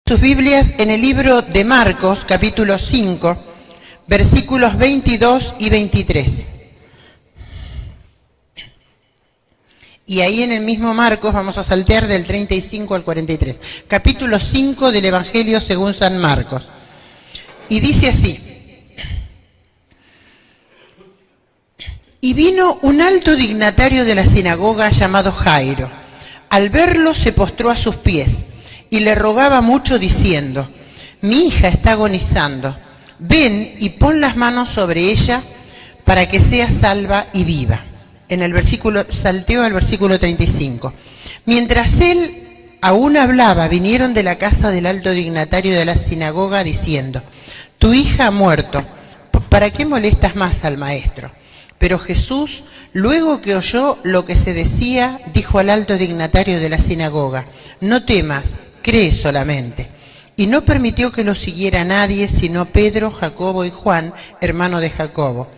Sus Biblias en el libro de Marcos, capítulo 5, versículos 22 y 23. Y ahí en el mismo Marcos vamos a saltear del 35 al 43. Capítulo 5 del Evangelio según San Marcos. Y dice así: Y vino un alto dignatario de la sinagoga llamado Jairo. Al verlo se postró a sus pies y le rogaba mucho diciendo: Mi hija está agonizando, ven y pon las manos sobre ella para que sea salva y viva. En el versículo, salteó al versículo 35. Mientras él aún hablaba, vinieron de la casa del alto dignatario de la sinagoga diciendo: Tu hija ha muerto, ¿para qué molestas más al maestro? Pero Jesús, luego que oyó lo que se decía, dijo al alto dignatario de la sinagoga: No temas, cree solamente. Y no permitió que lo siguiera nadie, sino Pedro, Jacobo y Juan, hermano de Jacobo.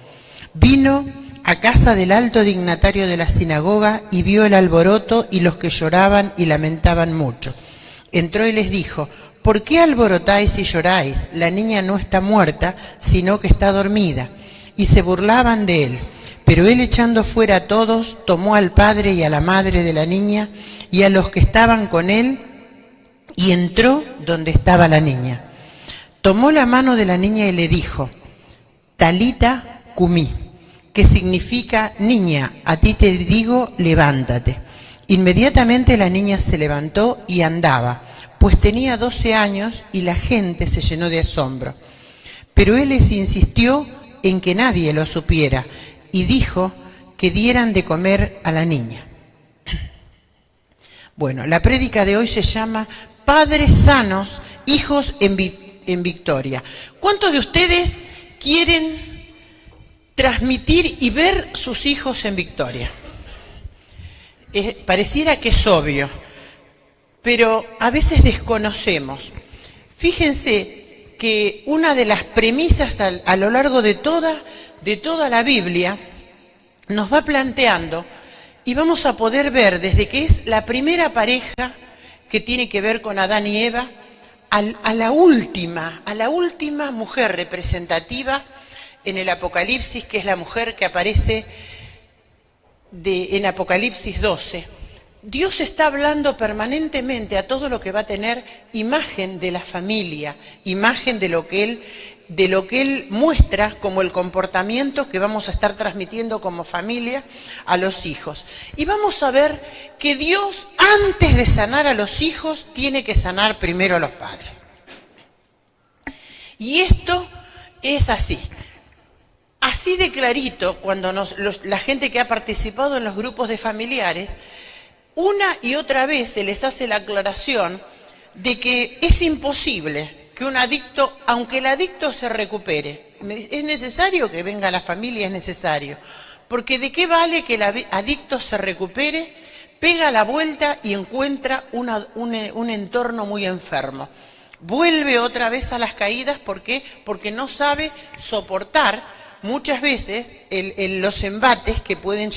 Vino a casa del alto dignatario de la sinagoga y vio el alboroto y los que lloraban y lamentaban mucho. Entró y les dijo: ¿Por qué alborotáis y lloráis? La niña no está muerta, sino que está dormida. Y se burlaban de él. Pero él, echando fuera a todos, tomó al padre y a la madre de la niña y a los que estaban con él, y entró donde estaba la niña. Tomó la mano de la niña y le dijo: Talita cumí, que significa: niña, a ti te digo, levántate. Inmediatamente la niña se levantó y andaba, pues tenía 12 años, y la gente se llenó de asombro. Pero él les insistió en que nadie lo supiera, y dijo que dieran de comer a la niña. Bueno, la prédica de hoy se llama Padres sanos, hijos en victoria. ¿Cuántos de ustedes quieren transmitir y ver sus hijos en victoria? Pareciera que es obvio, pero a veces desconocemos. Fíjense que una de las premisas a lo largo de toda la Biblia nos va planteando, y vamos a poder ver desde que es la primera pareja que tiene que ver con Adán y Eva, a la última mujer representativa en el Apocalipsis, que es la mujer que aparece en Apocalipsis 12. Dios está hablando permanentemente a todo lo que va a tener imagen de la familia, imagen de lo que Él muestra como el comportamiento que vamos a estar transmitiendo como familia a los hijos. Y vamos a ver que Dios, antes de sanar a los hijos, tiene que sanar primero a los padres. Y esto es así. Así de clarito, cuando la gente que ha participado en los grupos de familiares, una y otra vez se les hace la aclaración de que es imposible que un adicto, aunque el adicto se recupere, es necesario que venga la familia, es necesario. Porque ¿de qué vale que el adicto se recupere, pega la vuelta y encuentra un entorno muy enfermo? Vuelve otra vez a las caídas, ¿por qué? Porque no sabe soportar muchas veces los embates que pueden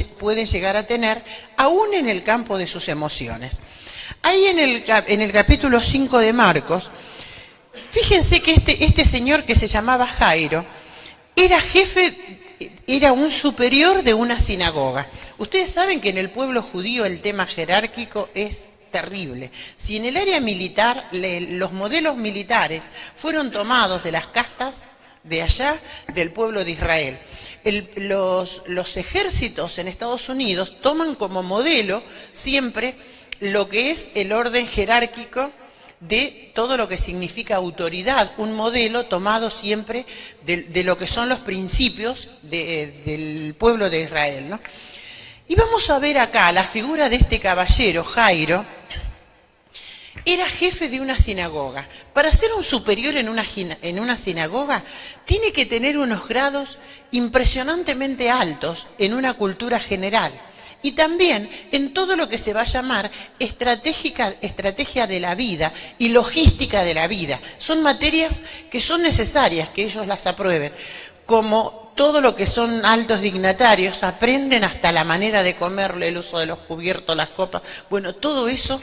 llegar a tener, aún en el campo de sus emociones. Ahí en el capítulo 5 de Marcos, fíjense que este señor que se llamaba Jairo era un superior de una sinagoga. Ustedes saben que en el pueblo judío el tema jerárquico es terrible. Si en el área militar los modelos militares fueron tomados de las castas de allá del pueblo de Israel, los ejércitos en Estados Unidos toman como modelo siempre lo que es el orden jerárquico de todo lo que significa autoridad, un modelo tomado siempre de lo que son los principios del pueblo de Israel, ¿no? Y vamos a ver acá la figura de este caballero, Jairo. Era jefe de una sinagoga. Para ser un superior en una sinagoga, tiene que tener unos grados impresionantemente altos en una cultura general. Y también en todo lo que se va a llamar estrategia de la vida y logística de la vida. Son materias que son necesarias que ellos las aprueben. Como todo lo que son altos dignatarios, aprenden hasta la manera de comer, el uso de los cubiertos, las copas. Bueno, todo eso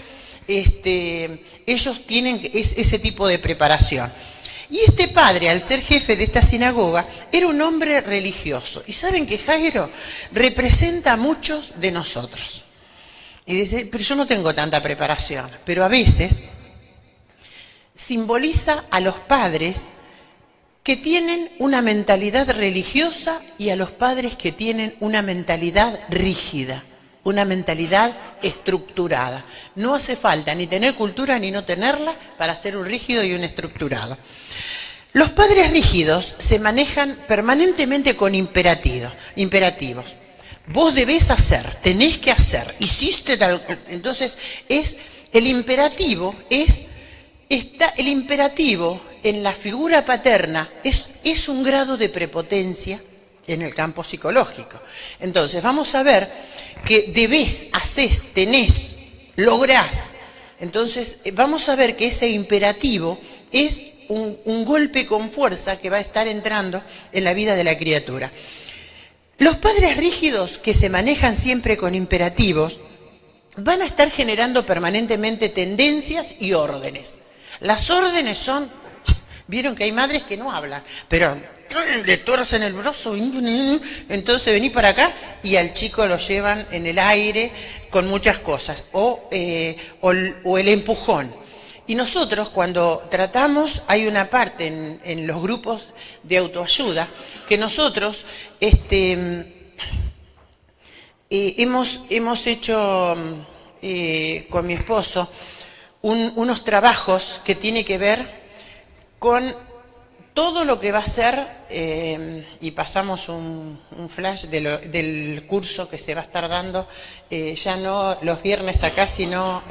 ellos tienen ese tipo de preparación. Y este padre, al ser jefe de esta sinagoga, era un hombre religioso. Y saben que Jairo representa a muchos de nosotros. Y dice, pero yo no tengo tanta preparación. Pero a veces simboliza a los padres que tienen una mentalidad religiosa y a los padres que tienen una mentalidad rígida, una mentalidad estructurada. No hace falta ni tener cultura ni no tenerla para ser un rígido y un estructurado. Los padres rígidos se manejan permanentemente con imperativos. Vos debés hacer, tenés que hacer, hiciste tal. Entonces, el imperativo en la figura paterna es un grado de prepotencia en el campo psicológico. Entonces, vamos a ver que debés, hacés, tenés, lográs. Entonces, vamos a ver que ese imperativo es un golpe con fuerza que va a estar entrando en la vida de la criatura. Los padres rígidos que se manejan siempre con imperativos van a estar generando permanentemente tendencias y órdenes. Las órdenes son, vieron que hay madres que no hablan, pero le torcen el brazo, entonces vení para acá y al chico lo llevan en el aire con muchas cosas, o el empujón. Y nosotros cuando tratamos, hay una parte en los grupos de autoayuda, que nosotros hemos hecho con mi esposo unos trabajos que tiene que ver con todo lo que va a ser, y pasamos un flash del curso que se va a estar dando, ya no los viernes acá, sino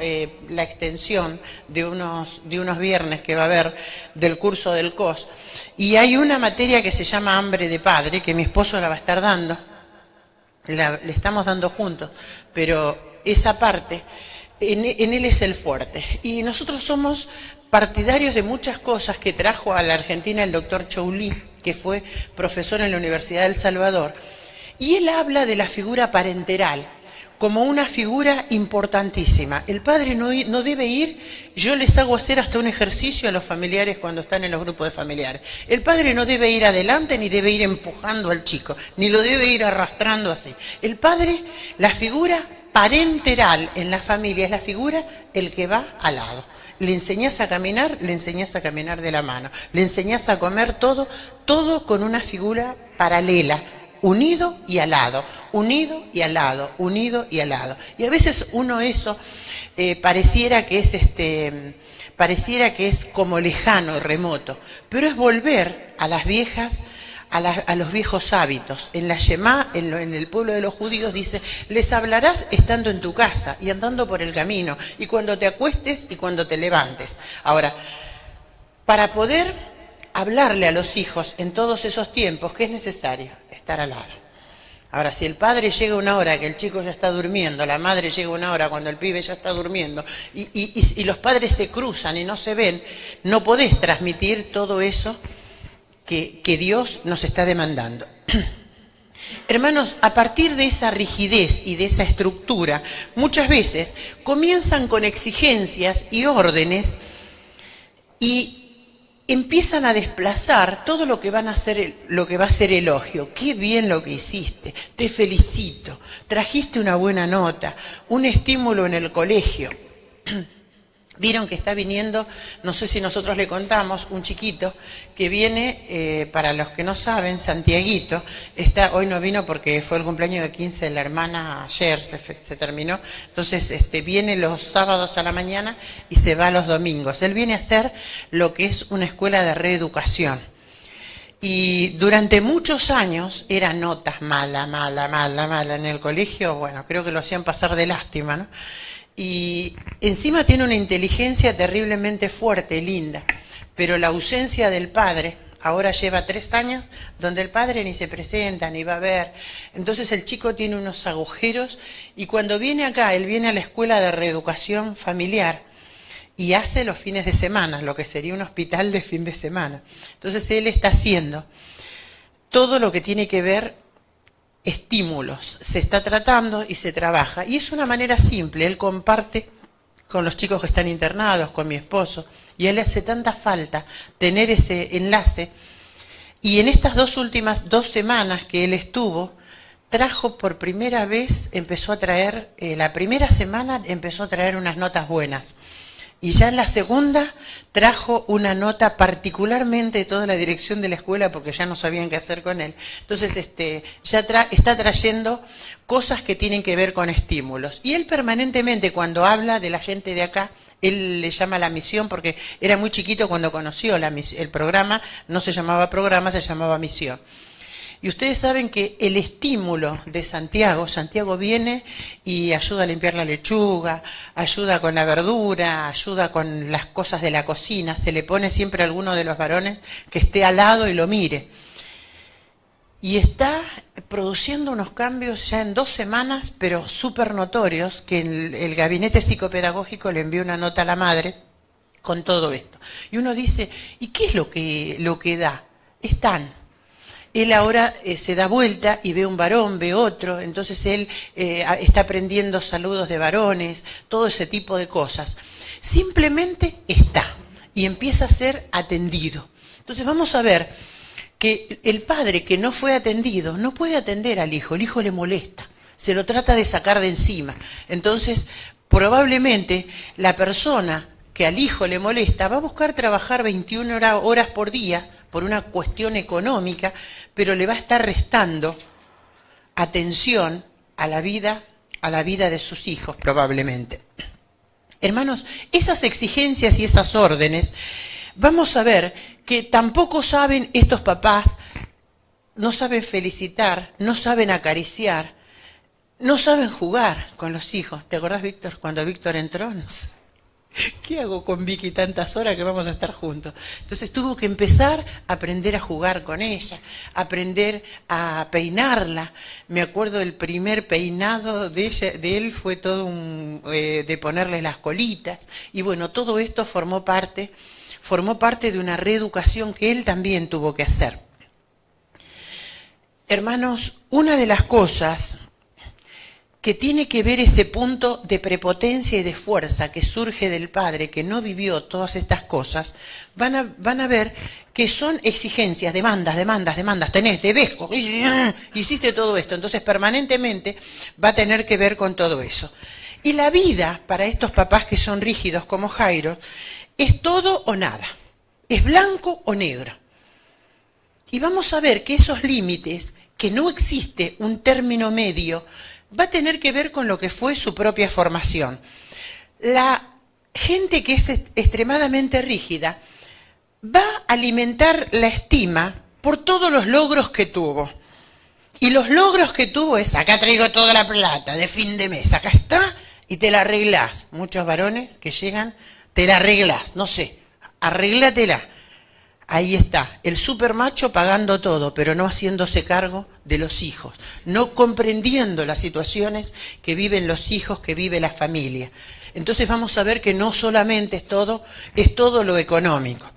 la extensión de unos viernes que va a haber del curso del COS. Y hay una materia que se llama hambre de padre, que mi esposo la va a estar dando, le estamos dando juntos, pero esa parte, en él es el fuerte. Y nosotros somos partidarios de muchas cosas que trajo a la Argentina el doctor Choulí, que fue profesor en la Universidad de El Salvador, y él habla de la figura parenteral como una figura importantísima. El padre no debe ir, yo les hago hacer hasta un ejercicio a los familiares cuando están en los grupos de familiares. El padre no debe ir adelante ni debe ir empujando al chico, ni lo debe ir arrastrando así. El padre, la figura parenteral en la familia es la figura el que va al lado. Le enseñás a caminar de la mano. Le enseñás a comer todo con una figura paralela, unido y al lado, unido y al lado, unido y al lado. Y a veces uno eso pareciera que es como lejano, remoto, pero es volver a las viejas, a los viejos hábitos. En la Shemá, en el pueblo de los judíos dice, les hablarás estando en tu casa y andando por el camino, y cuando te acuestes y cuando te levantes. Ahora, para poder hablarle a los hijos en todos esos tiempos, ¿qué es necesario? Estar al lado. Ahora, si el padre llega una hora que el chico ya está durmiendo, la madre llega una hora cuando el pibe ya está durmiendo, y los padres se cruzan y no se ven, no podés transmitir todo eso que Dios nos está demandando. Hermanos, a partir de esa rigidez y de esa estructura, muchas veces comienzan con exigencias y órdenes y empiezan a desplazar todo lo que va a ser elogio. Qué bien lo que hiciste, te felicito, trajiste una buena nota, un estímulo en el colegio. Vieron que está viniendo, no sé si nosotros le contamos, un chiquito que viene, para los que no saben, Santiaguito, hoy no vino porque fue el cumpleaños de 15 de la hermana, ayer se terminó, entonces viene los sábados a la mañana y se va los domingos. Él viene a hacer lo que es una escuela de reeducación. Y durante muchos años eran notas mala en el colegio, bueno, creo que lo hacían pasar de lástima, ¿no? Y encima tiene una inteligencia terriblemente fuerte, linda, pero la ausencia del padre, ahora lleva 3 años, donde el padre ni se presenta, ni va a ver. Entonces el chico tiene unos agujeros y cuando viene acá, él viene a la escuela de reeducación familiar y hace los fines de semana, lo que sería un hospital de fin de semana. Entonces él está haciendo todo lo que tiene que ver estímulos, se está tratando y se trabaja. Y es una manera simple, él comparte con los chicos que están internados, con mi esposo, y a él le hace tanta falta tener ese enlace. Y en estas últimas 2 semanas que él estuvo, trajo por primera vez, empezó a traer, la primera semana empezó a traer unas notas buenas. Y ya en la segunda trajo una nota particularmente de toda la dirección de la escuela porque ya no sabían qué hacer con él. Entonces ya está trayendo cosas que tienen que ver con estímulos. Y él permanentemente cuando habla de la gente de acá, él le llama la misión porque era muy chiquito cuando conoció el programa, no se llamaba programa, se llamaba misión. Y ustedes saben que el estímulo de Santiago viene y ayuda a limpiar la lechuga, ayuda con la verdura, ayuda con las cosas de la cocina, se le pone siempre a alguno de los varones que esté al lado y lo mire. Y está produciendo unos cambios ya en 2 semanas, pero súper notorios, que el gabinete psicopedagógico le envió una nota a la madre con todo esto. Y uno dice, ¿y qué es lo que da? Él ahora se da vuelta y ve un varón, ve otro, entonces él está aprendiendo saludos de varones, todo ese tipo de cosas. Simplemente está y empieza a ser atendido. Entonces vamos a ver que el padre que no fue atendido no puede atender al hijo, el hijo le molesta, se lo trata de sacar de encima. Entonces probablemente la persona que al hijo le molesta va a buscar trabajar 21 horas por día por una cuestión económica, pero le va a estar restando atención a la vida de sus hijos probablemente. Hermanos, esas exigencias y esas órdenes, vamos a ver que tampoco saben estos papás, no saben felicitar, no saben acariciar, no saben jugar con los hijos. ¿Te acordás, Víctor, cuando Víctor entró? No sé. ¿Qué hago con Vicky tantas horas que vamos a estar juntos? Entonces tuvo que empezar a aprender a jugar con ella, aprender a peinarla. Me acuerdo del primer peinado de él fue todo de ponerle las colitas. Y bueno, todo esto formó parte de una reeducación que él también tuvo que hacer. Hermanos, una de las cosas que tiene que ver ese punto de prepotencia y de fuerza que surge del padre que no vivió todas estas cosas, van a ver que son exigencias, demandas, tenés, debes, hiciste todo esto, entonces permanentemente va a tener que ver con todo eso. Y la vida para estos papás que son rígidos como Jairo es todo o nada, es blanco o negro. Y vamos a ver que esos límites, que no existe un término medio, va a tener que ver con lo que fue su propia formación. La gente que es extremadamente rígida va a alimentar la estima por todos los logros que tuvo. Y los logros que tuvo es, acá traigo toda la plata de fin de mes, acá está y te la arreglás. Muchos varones que llegan, te la arreglás, no sé, arréglatela. Ahí está, el supermacho pagando todo, pero no haciéndose cargo de los hijos, no comprendiendo las situaciones que viven los hijos, que vive la familia. Entonces vamos a ver que no solamente es todo lo económico.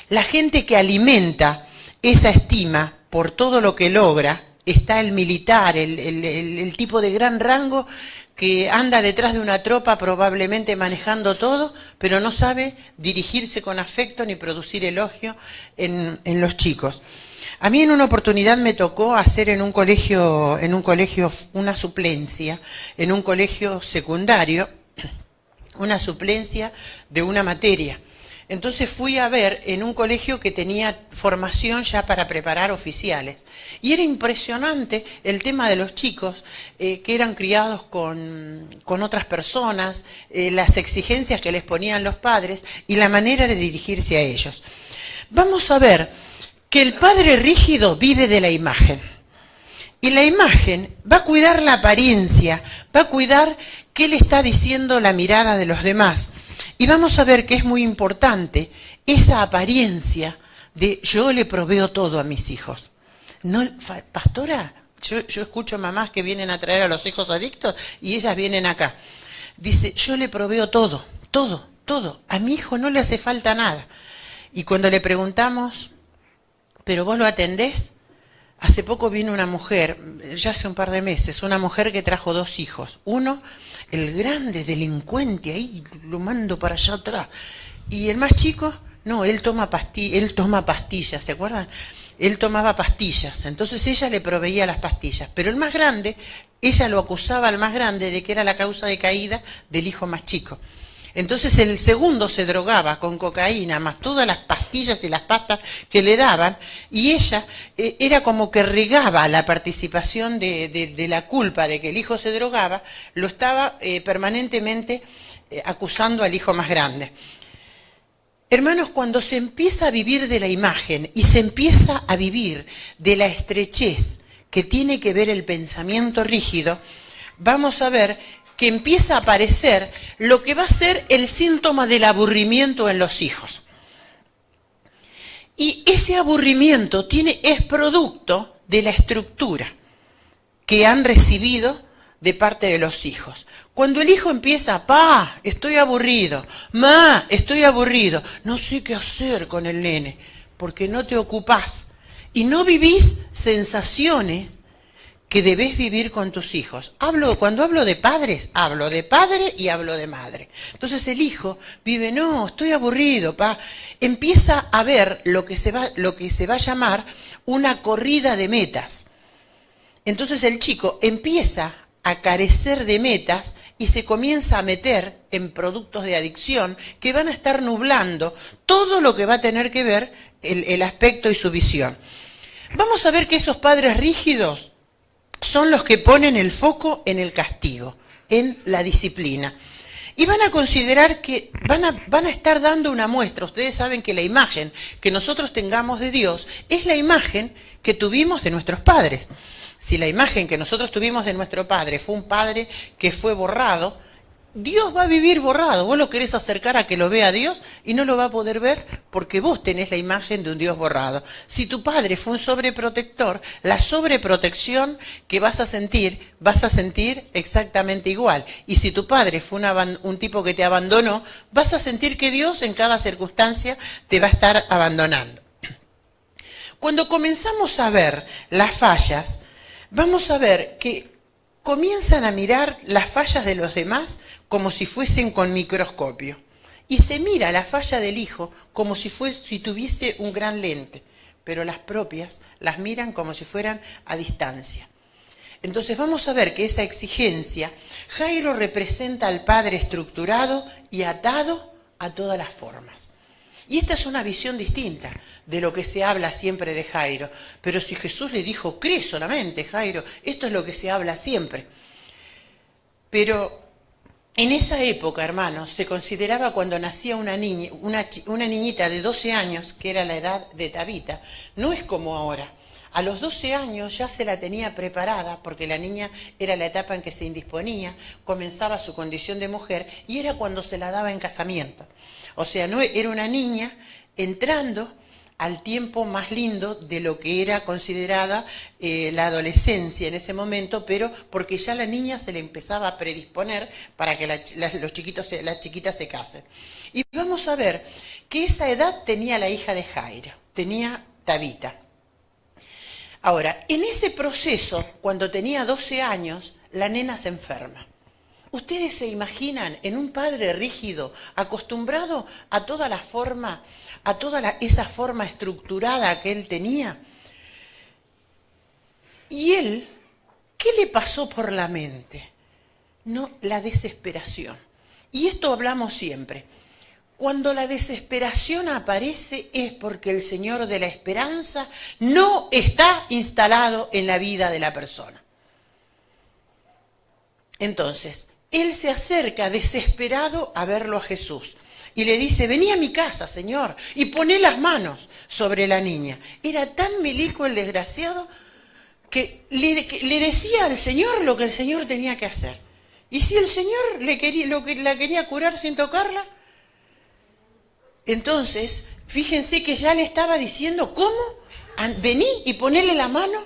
La gente que alimenta esa estima por todo lo que logra, está el militar, el tipo de gran rango que anda detrás de una tropa probablemente manejando todo, pero no sabe dirigirse con afecto ni producir elogio en los chicos. A mí en una oportunidad me tocó hacer en un colegio una suplencia, en un colegio secundario, una suplencia de una materia. Entonces fui a ver en un colegio que tenía formación ya para preparar oficiales. Y era impresionante el tema de los chicos que eran criados con otras personas, las exigencias que les ponían los padres y la manera de dirigirse a ellos. Vamos a ver que el padre rígido vive de la imagen. Y la imagen va a cuidar la apariencia, va a cuidar qué le está diciendo la mirada de los demás. Y vamos a ver que es muy importante esa apariencia de yo le proveo todo a mis hijos. No, pastora, yo escucho mamás que vienen a traer a los hijos adictos y ellas vienen acá. Dice, yo le proveo todo. A mi hijo no le hace falta nada. Y cuando le preguntamos, ¿pero vos lo atendés? Hace poco vino una mujer, ya hace un par de meses, una mujer que trajo 2 hijos. Uno, el grande delincuente, ahí lo mando para allá atrás. Y el más chico, no, él toma pastillas, ¿se acuerdan? Él tomaba pastillas, entonces ella le proveía las pastillas. Pero el más grande, ella lo acusaba al más grande de que era la causa de caída del hijo más chico. Entonces el segundo se drogaba con cocaína, más todas las pastillas y las pastas que le daban, y ella era como que regaba la participación de la culpa de que el hijo se drogaba, lo estaba permanentemente acusando al hijo más grande. Hermanos, cuando se empieza a vivir de la imagen y se empieza a vivir de la estrechez que tiene que ver el pensamiento rígido, vamos a ver que empieza a aparecer lo que va a ser el síntoma del aburrimiento en los hijos. Y ese aburrimiento es producto de la estructura que han recibido de parte de los hijos. Cuando el hijo empieza, pa, estoy aburrido, ma, estoy aburrido, no sé qué hacer con el nene, porque no te ocupás y no vivís sensaciones que debés vivir con tus hijos. Cuando hablo de padres, hablo de padre y hablo de madre. Entonces el hijo vive, no, estoy aburrido, pa. Empieza a ver lo que se va a llamar una corrida de metas. Entonces el chico empieza a carecer de metas y se comienza a meter en productos de adicción que van a estar nublando todo lo que va a tener que ver el aspecto y su visión. Vamos a ver que esos padres rígidos son los que ponen el foco en el castigo, en la disciplina. Y van a considerar que van a estar dando una muestra. Ustedes saben que la imagen que nosotros tengamos de Dios es la imagen que tuvimos de nuestros padres. Si la imagen que nosotros tuvimos de nuestro padre fue un padre que fue borrado, Dios va a vivir borrado. Vos lo querés acercar a que lo vea Dios y no lo va a poder ver porque vos tenés la imagen de un Dios borrado. Si tu padre fue un sobreprotector, la sobreprotección que vas a sentir exactamente igual. Y si tu padre fue un tipo que te abandonó, vas a sentir que Dios en cada circunstancia te va a estar abandonando. Cuando comenzamos a ver las fallas, vamos a ver que comienzan a mirar las fallas de los demás como si fuesen con microscopio. Y se mira la falla del hijo como si tuviese un gran lente, pero las propias las miran como si fueran a distancia. Entonces vamos a ver que esa exigencia, Jairo representa al padre estructurado y atado a todas las formas. Y esta es una visión distinta de lo que se habla siempre de Jairo. Pero si Jesús le dijo, cree solamente, Jairo, esto es lo que se habla siempre. Pero en esa época, hermanos, se consideraba cuando nacía una niñita de 12 años, que era la edad de Tabita, no es como ahora. A los 12 años ya se la tenía preparada, porque la niña era la etapa en que se indisponía, comenzaba su condición de mujer, y era cuando se la daba en casamiento. O sea, no era una niña entrando al tiempo más lindo de lo que era considerada la adolescencia en ese momento, pero porque ya la niña se le empezaba a predisponer para que las chiquitas se casen. Y vamos a ver que esa edad tenía la hija de Jairo, tenía Tabita. Ahora, en ese proceso, cuando tenía 12 años, la nena se enferma. ¿Ustedes se imaginan en un padre rígido, acostumbrado a toda la forma, a esa forma estructurada que él tenía? Y él, ¿qué le pasó por la mente? No, la desesperación. Y esto hablamos siempre. Cuando la desesperación aparece es porque el Señor de la esperanza no está instalado en la vida de la persona. Entonces, él se acerca desesperado a verlo a Jesús y le dice, vení a mi casa, Señor, y poné las manos sobre la niña. Era tan milico el desgraciado que le decía al Señor lo que el Señor tenía que hacer. Y si el Señor la quería curar sin tocarla, entonces, fíjense que ya le estaba diciendo, ¿cómo? Vení y ponele la mano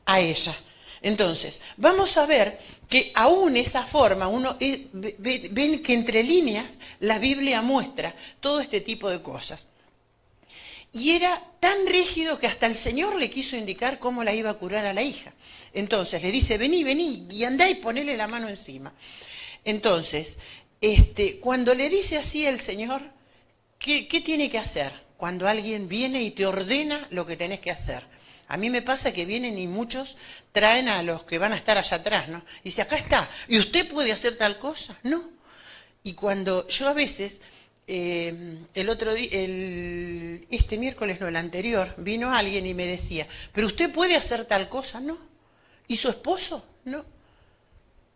a ella. Entonces, vamos a ver que aún esa forma, ven que entre líneas la Biblia muestra todo este tipo de cosas. Y era tan rígido que hasta el Señor le quiso indicar cómo la iba a curar a la hija. Entonces le dice, vení, vení, y andá y ponele la mano encima. Entonces, cuando le dice así el Señor, ¿qué tiene que hacer? Cuando alguien viene y te ordena lo que tenés que hacer. A mí me pasa que vienen y muchos traen a los que van a estar allá atrás, ¿no? Y dice, acá está, ¿y usted puede hacer tal cosa? No. Y cuando yo a veces, el otro día, este miércoles, no, el anterior, vino alguien y me decía, ¿pero usted puede hacer tal cosa? No. ¿Y su esposo? No.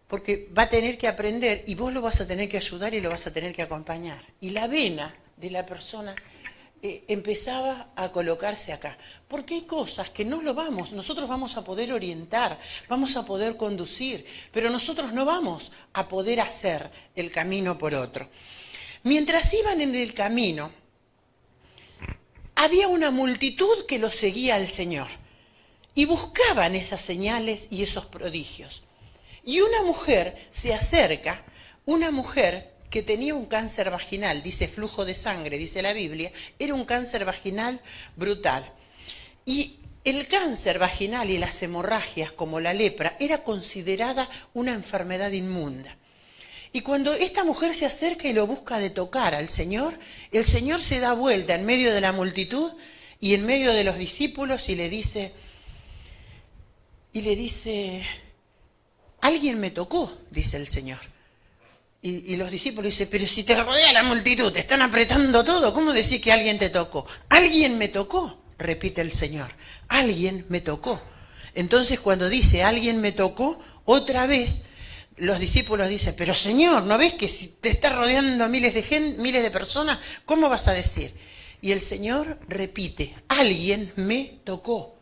Porque va a tener que aprender y vos lo vas a tener que ayudar y lo vas a tener que acompañar. Y la vena de la persona empezaba a colocarse acá. Porque hay cosas que no lo vamos, nosotros vamos a poder orientar, vamos a poder conducir, pero nosotros no vamos a poder hacer el camino por otro. Mientras iban en el camino, había una multitud que lo seguía al Señor y buscaban esas señales y esos prodigios. Y una mujer se acerca, una mujer que tenía un cáncer vaginal, dice flujo de sangre, dice la Biblia, era un cáncer vaginal brutal. Y el cáncer vaginal y las hemorragias, como la lepra, era considerada una enfermedad inmunda. Y cuando esta mujer se acerca y lo busca de tocar al Señor, el Señor se da vuelta en medio de la multitud y en medio de los discípulos y le dice, alguien me tocó, dice el Señor. Y los discípulos dicen, pero si te rodea la multitud, te están apretando todo, ¿cómo decís que alguien te tocó? Alguien me tocó, repite el Señor, alguien me tocó. Entonces cuando dice alguien me tocó, otra vez los discípulos dicen, pero Señor, ¿no ves que si te está rodeando miles de personas, cómo vas a decir? Y el Señor repite, alguien me tocó,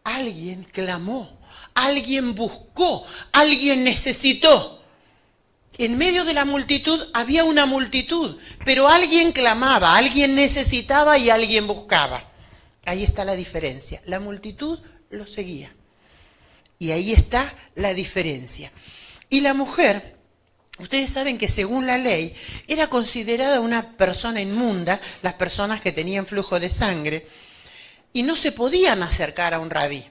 alguien clamó, alguien buscó, alguien necesitó. En medio de la multitud había una multitud, pero alguien clamaba, alguien necesitaba y alguien buscaba. Ahí está la diferencia. La multitud lo seguía. Y ahí está la diferencia. Y la mujer, ustedes saben que según la ley, era considerada una persona inmunda, las personas que tenían flujo de sangre, y no se podían acercar a un rabí.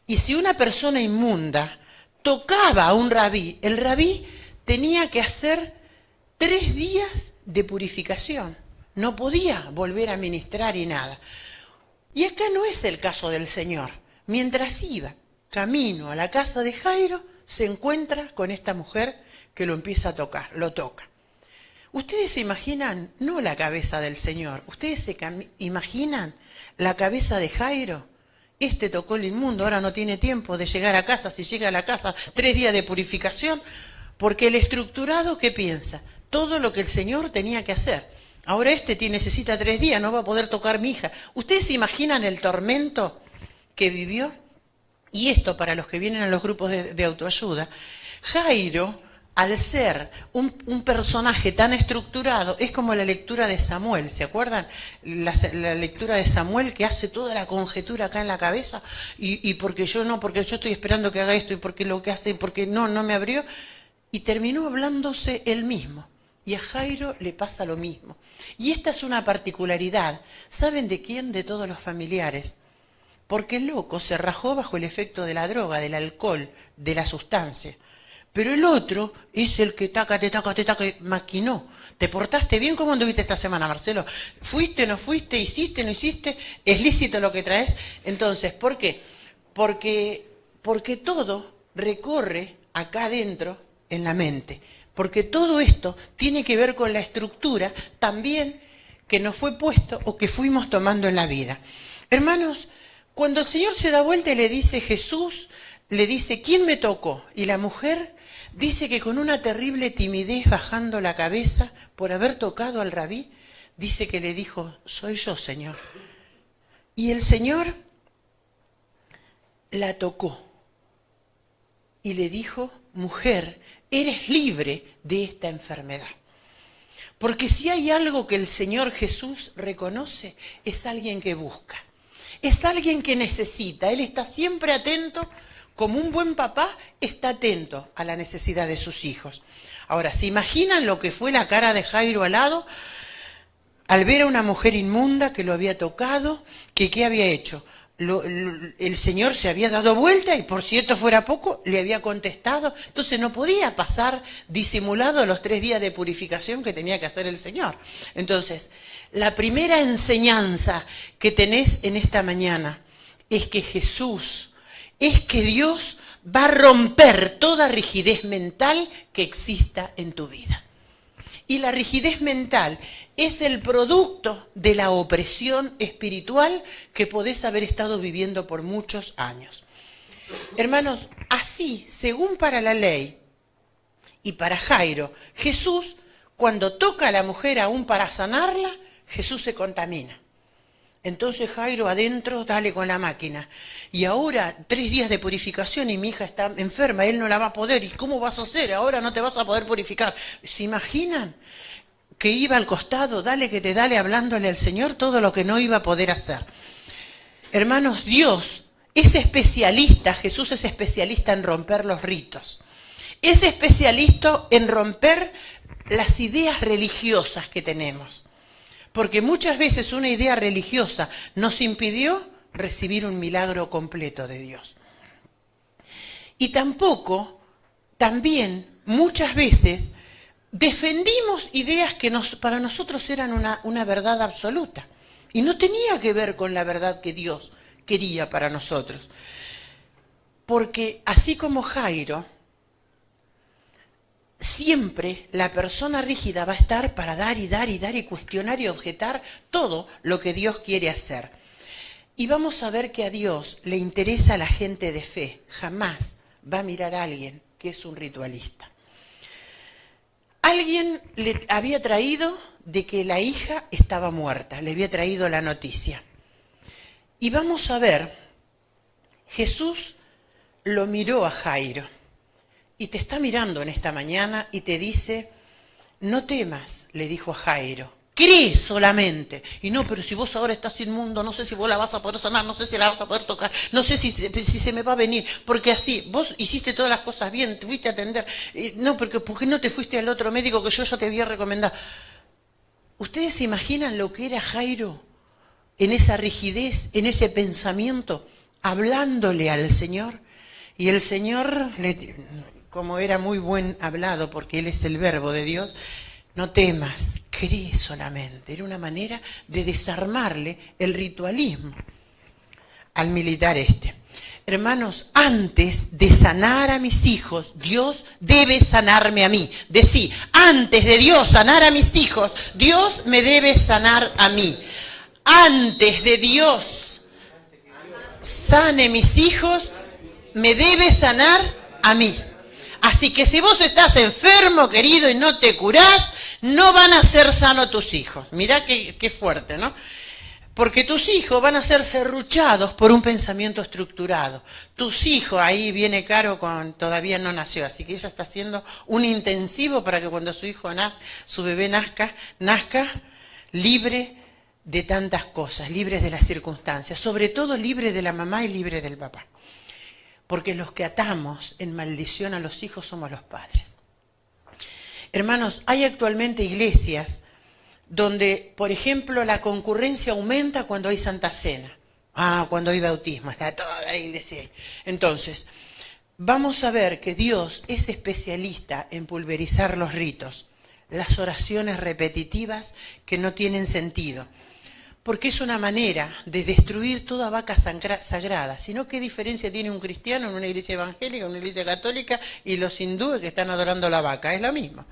Y si una persona inmunda tocaba a un rabí, el rabí tenía que hacer 3 días de purificación. No podía volver a ministrar y nada. Y acá no es el caso del Señor. Mientras iba camino a la casa de Jairo, se encuentra con esta mujer que lo empieza a tocar, lo toca. Ustedes se imaginan, no la cabeza del Señor, ustedes se imaginan la cabeza de Jairo. Tocó el inmundo, ahora no tiene tiempo de llegar a casa, si llega a la casa 3 días de purificación. Porque el estructurado, ¿qué piensa? Todo lo que el Señor tenía que hacer. Ahora necesita 3 días, no va a poder tocar mi hija. ¿Ustedes se imaginan el tormento que vivió? Y esto para los que vienen a los grupos de autoayuda. Jairo, al ser un personaje tan estructurado, es como la lectura de Samuel. ¿Se acuerdan? La lectura de Samuel que hace toda la conjetura acá en la cabeza. Y porque yo estoy esperando que haga esto, y porque lo que hace, porque no me abrió. Y terminó hablándose él mismo. Y a Jairo le pasa lo mismo. Y esta es una particularidad. ¿Saben de quién? De todos los familiares. Porque el loco se rajó bajo el efecto de la droga, del alcohol, de la sustancia. Pero el otro es el que te maquinó. ¿Te portaste bien? ¿Cómo anduviste esta semana, Marcelo? ¿Fuiste, no fuiste? ¿Hiciste, no hiciste? ¿Es lícito lo que traes? Entonces, ¿por qué? Porque todo recorre acá adentro en la mente, porque todo esto tiene que ver con la estructura también que nos fue puesto o que fuimos tomando en la vida. Hermanos, cuando el Señor se da vuelta y le dice Jesús, le dice, ¿quién me tocó? Y la mujer dice que con una terrible timidez bajando la cabeza por haber tocado al rabí, dice que le dijo, soy yo, Señor. Y el Señor la tocó y le dijo, mujer, eres libre de esta enfermedad. Porque si hay algo que el Señor Jesús reconoce, es alguien que busca, es alguien que necesita. Él está siempre atento, como un buen papá está atento a la necesidad de sus hijos. Ahora, ¿se imaginan lo que fue la cara de Jairo al lado? al ver a una mujer inmunda que lo había tocado, que ¿qué había hecho? El Señor se había dado vuelta y por si esto fuera poco, le había contestado. Entonces no podía pasar disimulado los 3 días de purificación que tenía que hacer el Señor. Entonces, la primera enseñanza que tenés en esta mañana es que Dios va a romper toda rigidez mental que exista en tu vida. Y la rigidez mental es el producto de la opresión espiritual que podés haber estado viviendo por muchos años. Hermanos, así, según para la ley y para Jairo, Jesús, cuando toca a la mujer aún para sanarla, Jesús se contamina. Entonces Jairo adentro, dale con la máquina. Y ahora 3 días de purificación y mi hija está enferma, él no la va a poder. ¿Y cómo vas a hacer? Ahora no te vas a poder purificar. ¿Se imaginan? Que iba al costado, dale que te dale, hablándole al Señor todo lo que no iba a poder hacer. Hermanos, Dios es especialista, Jesús es especialista en romper los ritos. Es especialista en romper las ideas religiosas que tenemos. Porque muchas veces una idea religiosa nos impidió recibir un milagro completo de Dios. Y también, muchas veces, defendimos ideas que para nosotros eran una verdad absoluta. Y no tenía que ver con la verdad que Dios quería para nosotros. Porque así como Jairo, siempre la persona rígida va a estar para dar y dar y dar y cuestionar y objetar todo lo que Dios quiere hacer. Y vamos a ver que a Dios le interesa la gente de fe. Jamás va a mirar a alguien que es un ritualista. Alguien le había traído de que la hija estaba muerta, le había traído la noticia. Y vamos a ver, Jesús lo miró a Jairo. Y te está mirando en esta mañana y te dice, no temas, le dijo a Jairo, cree solamente. Y no, pero si vos ahora estás inmundo, no sé si vos la vas a poder sanar, no sé si la vas a poder tocar, no sé si se me va a venir, porque así, vos hiciste todas las cosas bien, te fuiste a atender. No, porque ¿por qué no te fuiste al otro médico que yo ya te había recomendado? ¿Ustedes se imaginan lo que era Jairo en esa rigidez, en ese pensamiento, hablándole al Señor? Y el Señor como era muy buen hablado, porque Él es el verbo de Dios, no temas, cree solamente. Era una manera de desarmarle el ritualismo al militar este. Hermanos, antes de sanar a mis hijos, Dios debe sanarme a mí. Decí, antes de Dios sanar a mis hijos, Dios me debe sanar a mí. Antes de Dios sane mis hijos, me debe sanar a mí. Así que si vos estás enfermo, querido, y no te curás, no van a ser sanos tus hijos. Mirá qué fuerte, ¿no? Porque tus hijos van a ser serruchados por un pensamiento estructurado. Tus hijos, ahí viene Caro, todavía no nació, así que ella está haciendo un intensivo para que cuando su bebé nazca libre de tantas cosas, libre de las circunstancias, sobre todo libre de la mamá y libre del papá. Porque los que atamos en maldición a los hijos somos los padres. Hermanos, hay actualmente iglesias donde, por ejemplo, la concurrencia aumenta cuando hay Santa Cena. Cuando hay bautismo, está toda la iglesia ahí. Entonces, vamos a ver que Dios es especialista en pulverizar los ritos, las oraciones repetitivas que no tienen sentido. Porque es una manera de destruir toda vaca sagrada. Si no, ¿qué diferencia tiene un cristiano en una iglesia evangélica, en una iglesia católica y los hindúes que están adorando la vaca? Es lo mismo.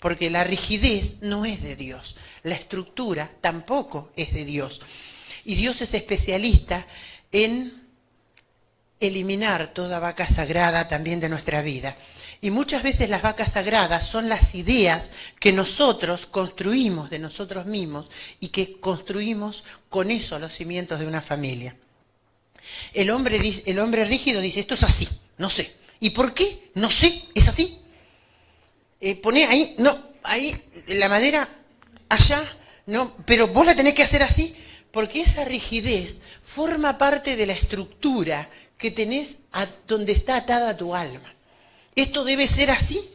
Porque la rigidez no es de Dios. La estructura tampoco es de Dios. Y Dios es especialista en eliminar toda vaca sagrada también de nuestra vida. Y muchas veces las vacas sagradas son las ideas que nosotros construimos de nosotros mismos y que construimos con eso los cimientos de una familia. El hombre rígido dice, esto es así, no sé. ¿Y por qué? No sé, es así. Poné ahí, no, ahí, la madera, allá, no, pero vos la tenés que hacer así, porque esa rigidez forma parte de la estructura que tenés donde está atada tu alma. Esto debe ser así.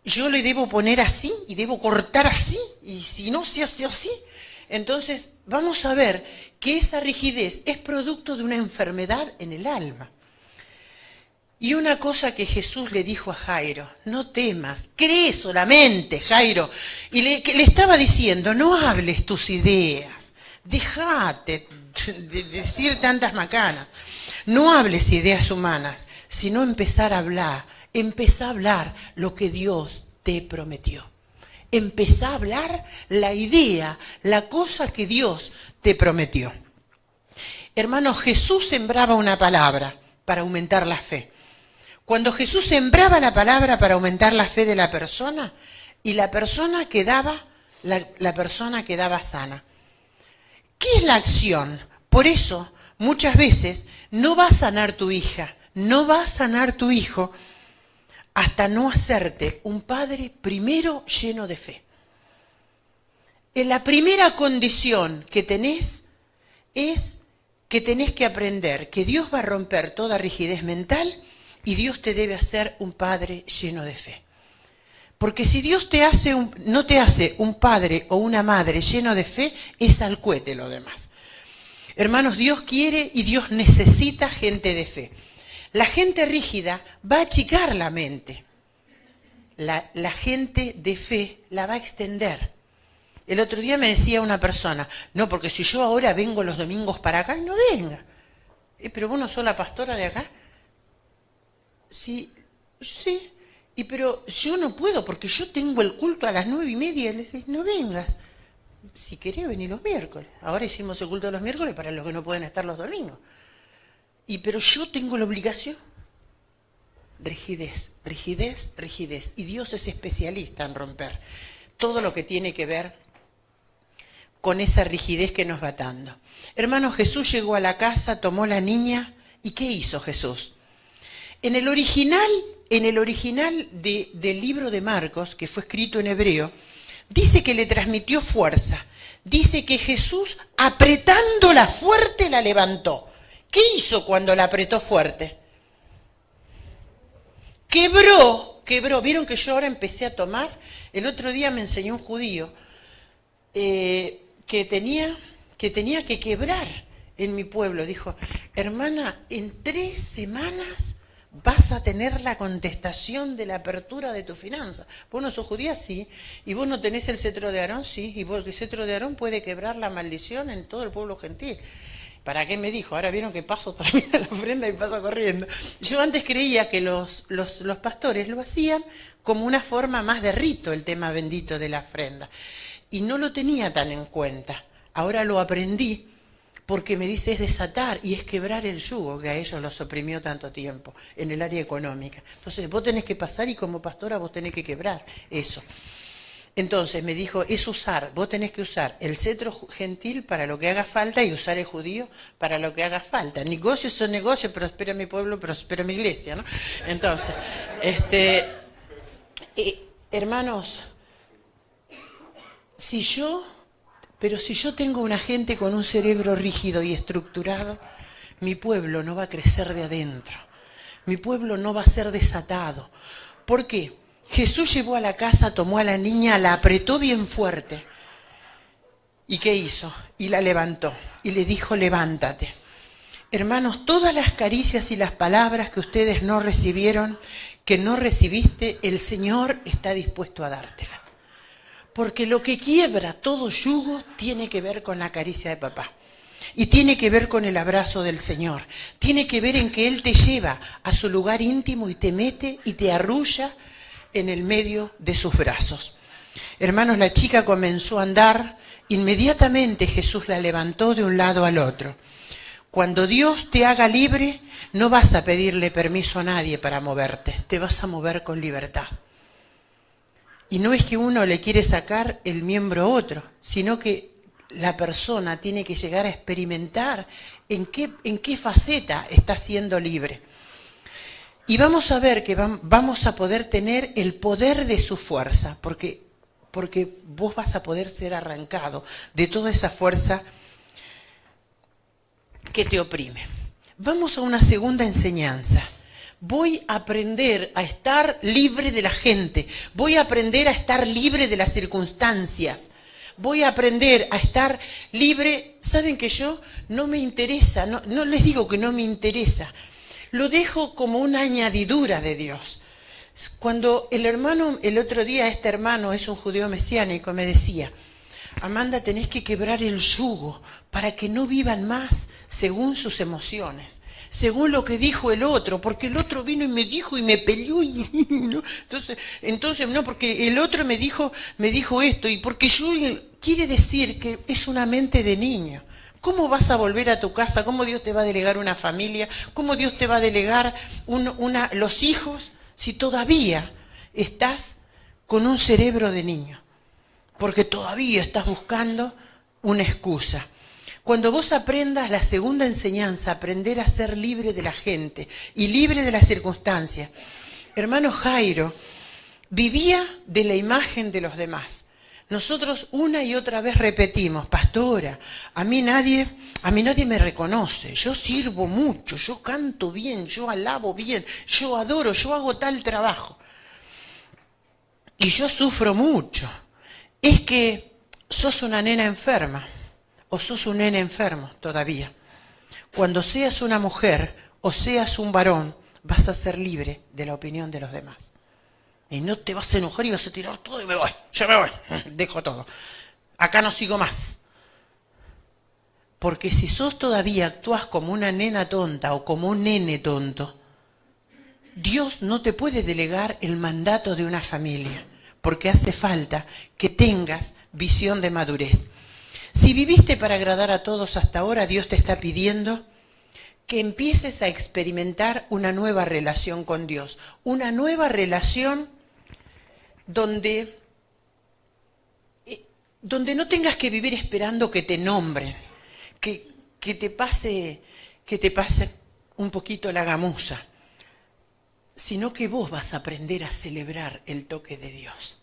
yo le debo poner así y debo cortar así, y si no se hace así. Entonces vamos a ver que esa rigidez es producto de una enfermedad en el alma. Y una cosa que Jesús le dijo a Jairo: no temas, cree solamente, Jairo. Y le estaba diciendo: no hables tus ideas, déjate de decir tantas macanas, no hables ideas humanas, sino empezá a hablar lo que Dios te prometió. Empezá a hablar la idea, la cosa que Dios te prometió. Hermanos, Jesús sembraba una palabra para aumentar la fe. Cuando Jesús sembraba la palabra para aumentar la fe de la persona, y la persona quedaba sana. ¿Qué es la acción? Por eso, muchas veces, no va a sanar tu hija, no va a sanar tu hijo, hasta no hacerte un padre primero lleno de fe. En la primera condición que tenés es que tenés que aprender que Dios va a romper toda rigidez mental y Dios te debe hacer un padre lleno de fe. Porque si Dios no te hace un padre o una madre lleno de fe, es al cohete lo demás. Hermanos, Dios quiere y Dios necesita gente de fe. La gente rígida va a achicar la mente. La gente de fe la va a extender. El otro día me decía una persona: no, porque si yo ahora vengo los domingos para acá, no venga. Pero vos no sos la pastora de acá. Sí, pero yo no puedo porque yo tengo el culto a las 9:30. Y le dije: no vengas. Si querés venir los miércoles. Ahora hicimos el culto de los miércoles para los que no pueden estar los domingos. Pero yo tengo la obligación. Rigidez. Y Dios es especialista en romper todo lo que tiene que ver con esa rigidez que nos va atando. Hermanos, Jesús llegó a la casa, tomó la niña, ¿y qué hizo Jesús? En el original del libro de Marcos, que fue escrito en hebreo, dice que le transmitió fuerza. Dice que Jesús, apretándola fuerte, la levantó. ¿Qué hizo cuando la apretó fuerte? Quebró. ¿Vieron que yo ahora empecé a tomar? El otro día me enseñó un judío que tenía que quebrar en mi pueblo. Dijo: hermana, en 3 semanas vas a tener la contestación de la apertura de tu finanza. Vos no sos judía, sí. Y vos no tenés el cetro de Aarón, sí. Y vos, el cetro de Aarón puede quebrar la maldición en todo el pueblo gentil. ¿Para qué me dijo? Ahora vieron que paso, termina la ofrenda y paso corriendo. Yo antes creía que los pastores lo hacían como una forma más de rito, el tema bendito de la ofrenda. Y no lo tenía tan en cuenta. Ahora lo aprendí. Porque me dice: es desatar y es quebrar el yugo que a ellos los oprimió tanto tiempo en el área económica. Entonces vos tenés que pasar y como pastora vos tenés que quebrar eso. Entonces me dijo: vos tenés que usar el cetro gentil para lo que haga falta y usar el judío para lo que haga falta. Negocios son negocios, prospera mi pueblo, prospera mi iglesia, ¿no? Entonces, hermanos, si yo tengo una gente con un cerebro rígido y estructurado, mi pueblo no va a crecer de adentro. Mi pueblo no va a ser desatado. ¿Por qué? Jesús llevó a la casa, tomó a la niña, la apretó bien fuerte. ¿Y qué hizo? Y la levantó. Y le dijo: levántate. Hermanos, todas las caricias y las palabras que ustedes no recibieron, que no recibiste, el Señor está dispuesto a dártelas. Porque lo que quiebra todo yugo tiene que ver con la caricia de papá. Y tiene que ver con el abrazo del Señor. Tiene que ver en que Él te lleva a su lugar íntimo y te mete y te arrulla en el medio de sus brazos. Hermanos, la chica comenzó a andar. Inmediatamente Jesús la levantó de un lado al otro. Cuando Dios te haga libre, no vas a pedirle permiso a nadie para moverte. Te vas a mover con libertad. Y no es que uno le quiere sacar el miembro a otro, sino que la persona tiene que llegar a experimentar en qué faceta está siendo libre. Y vamos a ver que vamos a poder tener el poder de su fuerza, porque vos vas a poder ser arrancado de toda esa fuerza que te oprime. Vamos a una segunda enseñanza. voy a aprender a estar libre de la gente, voy a aprender a estar libre de las circunstancias, voy a aprender a estar libre. Saben que yo no me interesa, no les digo que no me interesa, lo dejo como una añadidura de Dios. Cuando el otro día este hermano es un judío mesiánico, me decía, Amanda, tenés que quebrar el yugo para que no vivan más según sus emociones, según lo que dijo el otro, porque el otro vino y me dijo y me peleó y no. Entonces no, porque el otro me dijo esto y porque yo, quiere decir que es una mente de niño. ¿Cómo vas a volver a tu casa? ¿Cómo Dios te va a delegar una familia? ¿Cómo Dios te va a delegar los hijos si todavía estás con un cerebro de niño? Porque todavía estás buscando una excusa. Cuando vos aprendas la segunda enseñanza, aprender a ser libre de la gente y libre de las circunstancias. Hermano Jairo vivía de la imagen de los demás. Nosotros una y otra vez repetimos, pastora, a mí nadie me reconoce, yo sirvo mucho, yo canto bien, yo alabo bien, yo adoro, yo hago tal trabajo. Y yo sufro mucho. Es que sos una nena enferma o sos un nene enfermo todavía. Cuando seas una mujer o seas un varón, vas a ser libre de la opinión de los demás. Y no te vas a enojar y vas a tirar todo y me voy, yo me voy, dejo todo. Acá no sigo más. Porque si sos todavía actúas como una nena tonta o como un nene tonto, Dios no te puede delegar el mandato de una familia, porque hace falta que tengas visión de madurez. Si viviste para agradar a todos hasta ahora, Dios te está pidiendo que empieces a experimentar una nueva relación con Dios, una nueva relación donde no tengas que vivir esperando que te nombren, que te pase un poquito la gamuza, sino que vos vas a aprender a celebrar el toque de Dios,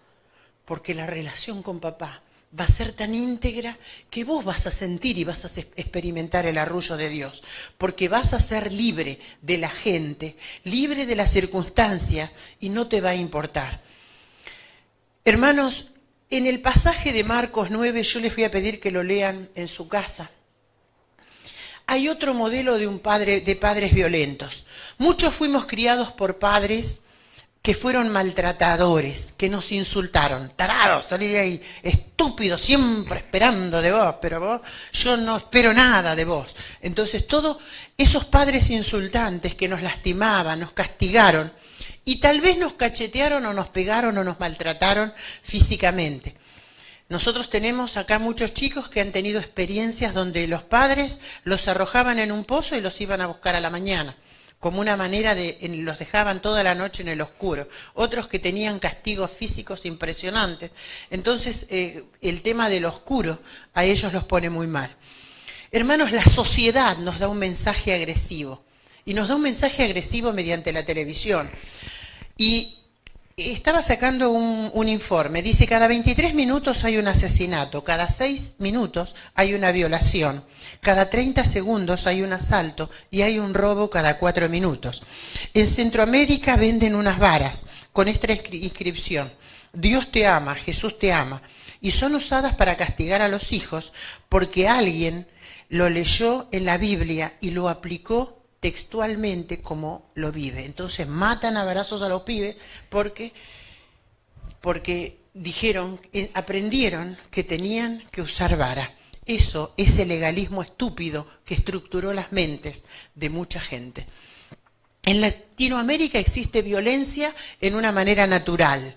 porque la relación con papá va a ser tan íntegra que vos vas a sentir y vas a experimentar el arrullo de Dios, porque vas a ser libre de la gente, libre de las circunstancias y no te va a importar. Hermanos, en el pasaje de Marcos 9, yo les voy a pedir que lo lean en su casa. Hay otro modelo de padres violentos. Muchos fuimos criados por padres que fueron maltratadores, que nos insultaron. Tarado, salí de ahí, estúpido, siempre esperando de vos, pero vos, yo no espero nada de vos. Entonces, todos esos padres insultantes que nos lastimaban, nos castigaron, y tal vez nos cachetearon o nos pegaron o nos maltrataron físicamente. Nosotros tenemos acá muchos chicos que han tenido experiencias donde los padres los arrojaban en un pozo y los iban a buscar a la mañana, como una manera los dejaban toda la noche en el oscuro. Otros que tenían castigos físicos impresionantes. Entonces, el tema del oscuro a ellos los pone muy mal. Hermanos, la sociedad nos da un mensaje agresivo. Y nos da un mensaje agresivo mediante la televisión. Y estaba sacando un informe. Dice, cada 23 minutos hay un asesinato, cada 6 minutos hay una violación, cada 30 segundos hay un asalto y hay un robo cada 4 minutos. En Centroamérica venden unas varas con esta inscripción: Dios te ama, Jesús te ama. Y son usadas para castigar a los hijos porque alguien lo leyó en la Biblia y lo aplicó textualmente como lo vive. Entonces matan a varazos a los pibes porque aprendieron que tenían que usar vara. Eso es el legalismo estúpido que estructuró las mentes de mucha gente. En Latinoamérica existe violencia en una manera natural,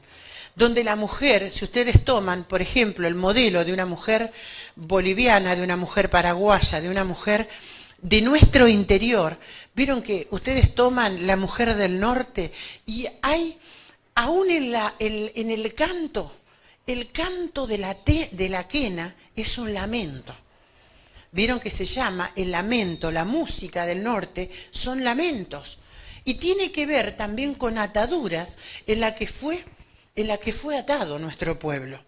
donde la mujer, si ustedes toman, por ejemplo, el modelo de una mujer boliviana, de una mujer paraguaya, de una mujer de nuestro interior, vieron que ustedes toman la mujer del norte y hay, aún en el canto de la quena es un lamento. Vieron que se llama el lamento, la música del norte son lamentos. Y tiene que ver también con ataduras en la que fue atado nuestro pueblo.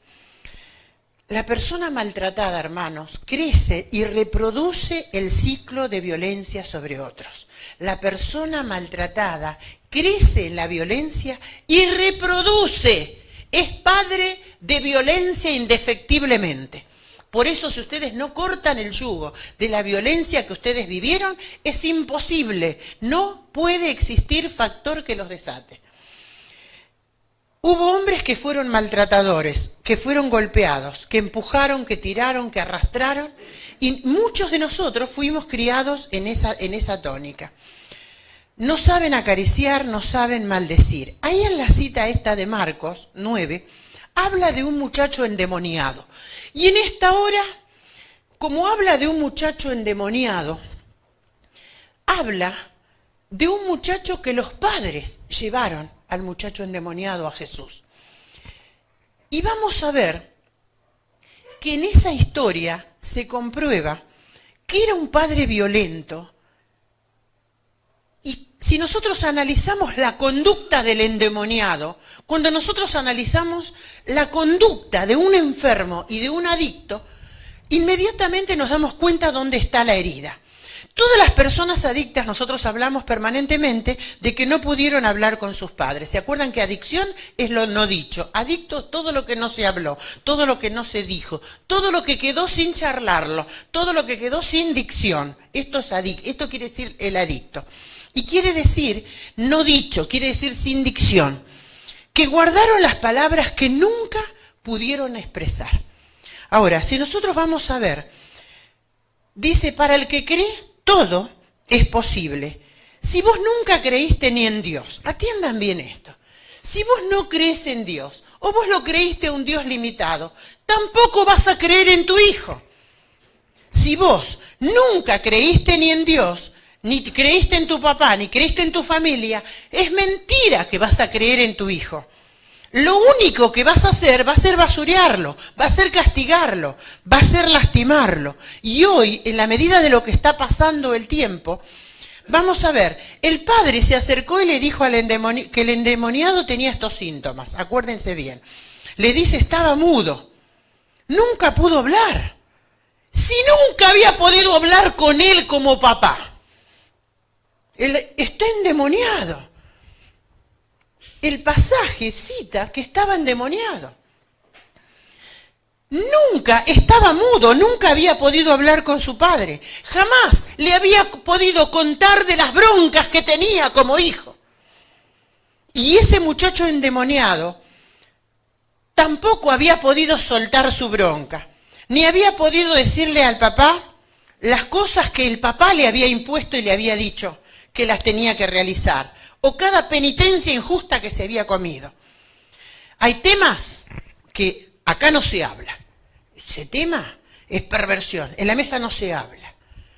La persona maltratada, hermanos, crece y reproduce el ciclo de violencia sobre otros. La persona maltratada crece en la violencia y reproduce. Es padre de violencia indefectiblemente. Por eso, si ustedes no cortan el yugo de la violencia que ustedes vivieron, es imposible. No puede existir factor que los desate. Hubo hombres que fueron maltratadores, que fueron golpeados, que empujaron, que tiraron, que arrastraron, y muchos de nosotros fuimos criados en esa tónica. No saben acariciar, no saben maldecir. Ahí en la cita esta de Marcos 9, habla de un muchacho endemoniado. Y en esta hora, como habla de un muchacho endemoniado, habla de un muchacho que los padres llevaron al muchacho endemoniado a Jesús. Y vamos a ver que en esa historia se comprueba que era un padre violento. Y si nosotros analizamos la conducta del endemoniado, cuando nosotros analizamos la conducta de un enfermo y de un adicto, inmediatamente nos damos cuenta dónde está la herida. Todas las personas adictas, nosotros hablamos permanentemente de que no pudieron hablar con sus padres. ¿Se acuerdan que adicción es lo no dicho? Adicto, todo lo que no se habló, todo lo que no se dijo, todo lo que quedó sin charlarlo, todo lo que quedó sin dicción. Esto quiere decir el adicto. Y quiere decir no dicho, quiere decir sin dicción. Que guardaron las palabras que nunca pudieron expresar. Ahora, si nosotros vamos a ver, dice, para el que cree, todo es posible. Si vos nunca creíste ni en Dios, atiendan bien esto. Si vos no crees en Dios, o vos lo creíste a un Dios limitado, tampoco vas a creer en tu hijo. Si vos nunca creíste ni en Dios, ni creíste en tu papá, ni creíste en tu familia, es mentira que vas a creer en tu hijo. Lo único que vas a hacer va a ser basurearlo, va a ser castigarlo, va a ser lastimarlo. Y hoy, en la medida de lo que está pasando el tiempo, vamos a ver, el padre se acercó y le dijo que el endemoniado tenía estos síntomas, acuérdense bien. Le dice, estaba mudo, nunca pudo hablar. Si nunca había podido hablar con él como papá, él está endemoniado. El pasaje cita que estaba endemoniado. Nunca estaba mudo, nunca había podido hablar con su padre. Jamás le había podido contar de las broncas que tenía como hijo. Y ese muchacho endemoniado tampoco había podido soltar su bronca. Ni había podido decirle al papá las cosas que el papá le había impuesto y le había dicho que las tenía que realizar. O cada penitencia injusta que se había comido. Hay temas que acá no se habla. Ese tema es perversión. En la mesa no se habla.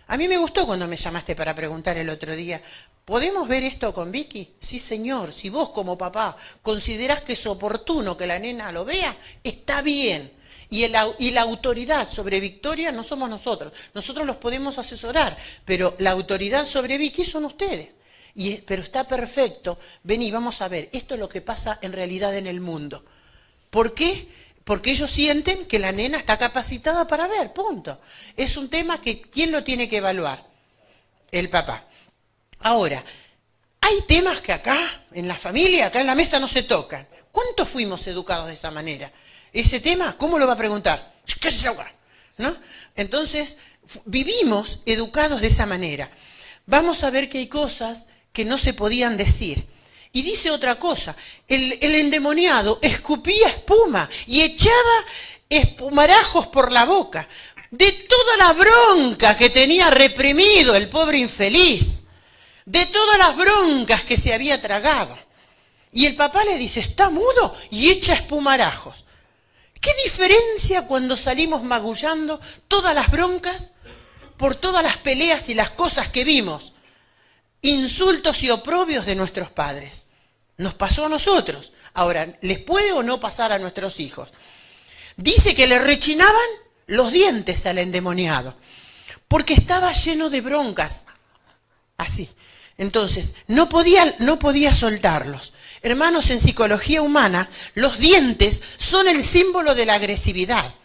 A mí me gustó cuando me llamaste para preguntar el otro día, ¿podemos ver esto con Vicky? Sí, señor. Si vos como papá considerás que es oportuno que la nena lo vea, está bien. Y la autoridad sobre Victoria no somos nosotros. Nosotros los podemos asesorar, pero la autoridad sobre Vicky son ustedes. Pero está perfecto. Vení, vamos a ver, esto es lo que pasa en realidad en el mundo. ¿Por qué? Porque ellos sienten que la nena está capacitada para ver, punto. Es un tema que, ¿quién lo tiene que evaluar? El papá. Ahora, hay temas que acá, en la familia, acá en la mesa no se tocan. ¿Cuántos fuimos educados de esa manera? Ese tema, ¿cómo lo va a preguntar? ¿Qué se llama? ¿No? Entonces, vivimos educados de esa manera. Vamos a ver que hay cosas que no se podían decir. Y dice otra cosa, el endemoniado escupía espuma y echaba espumarajos por la boca de toda la bronca que tenía reprimido el pobre infeliz, de todas las broncas que se había tragado. Y el papá le dice, está mudo y echa espumarajos. ¿Qué diferencia cuando salimos magullando todas las broncas por todas las peleas y las cosas que vimos? Insultos y oprobios de nuestros padres. Nos pasó a nosotros. Ahora, ¿les puede o no pasar a nuestros hijos? Dice que le rechinaban los dientes al endemoniado, porque estaba lleno de broncas. Así. Entonces, no podía soltarlos. Hermanos, en psicología humana, los dientes son el símbolo de la agresividad.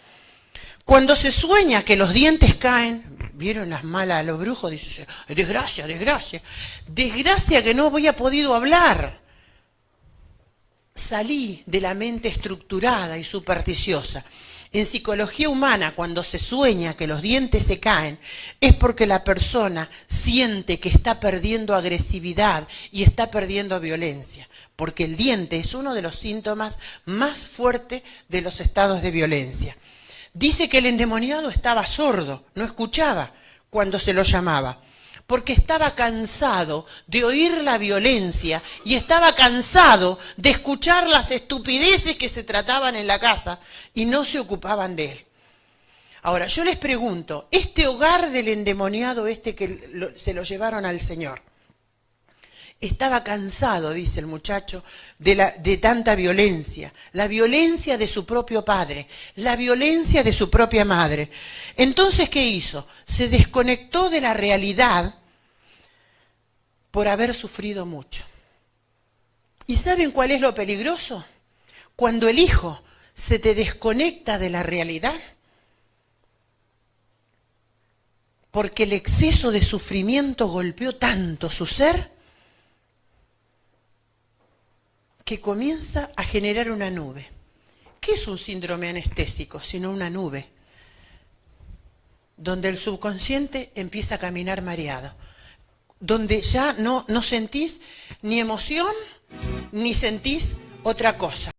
Cuando se sueña que los dientes caen, vieron las malas a los brujos, dice, desgracia, desgracia, desgracia que no había podido hablar. Salí de la mente estructurada y supersticiosa. En psicología humana, cuando se sueña que los dientes se caen, es porque la persona siente que está perdiendo agresividad y está perdiendo violencia, porque el diente es uno de los síntomas más fuertes de los estados de violencia. Dice que el endemoniado estaba sordo, no escuchaba cuando se lo llamaba, porque estaba cansado de oír la violencia y estaba cansado de escuchar las estupideces que se trataban en la casa y no se ocupaban de él. Ahora, yo les pregunto, este hogar del endemoniado se lo llevaron al Señor, estaba cansado, dice el muchacho, de tanta violencia, la violencia de su propio padre, la violencia de su propia madre. Entonces, ¿qué hizo? Se desconectó de la realidad por haber sufrido mucho. ¿Y saben cuál es lo peligroso? Cuando el hijo se te desconecta de la realidad, porque el exceso de sufrimiento golpeó tanto su ser, que comienza a generar una nube. ¿Qué es un síndrome anestésico sino una nube? Donde el subconsciente empieza a caminar mareado, donde ya no sentís ni emoción, ni sentís otra cosa.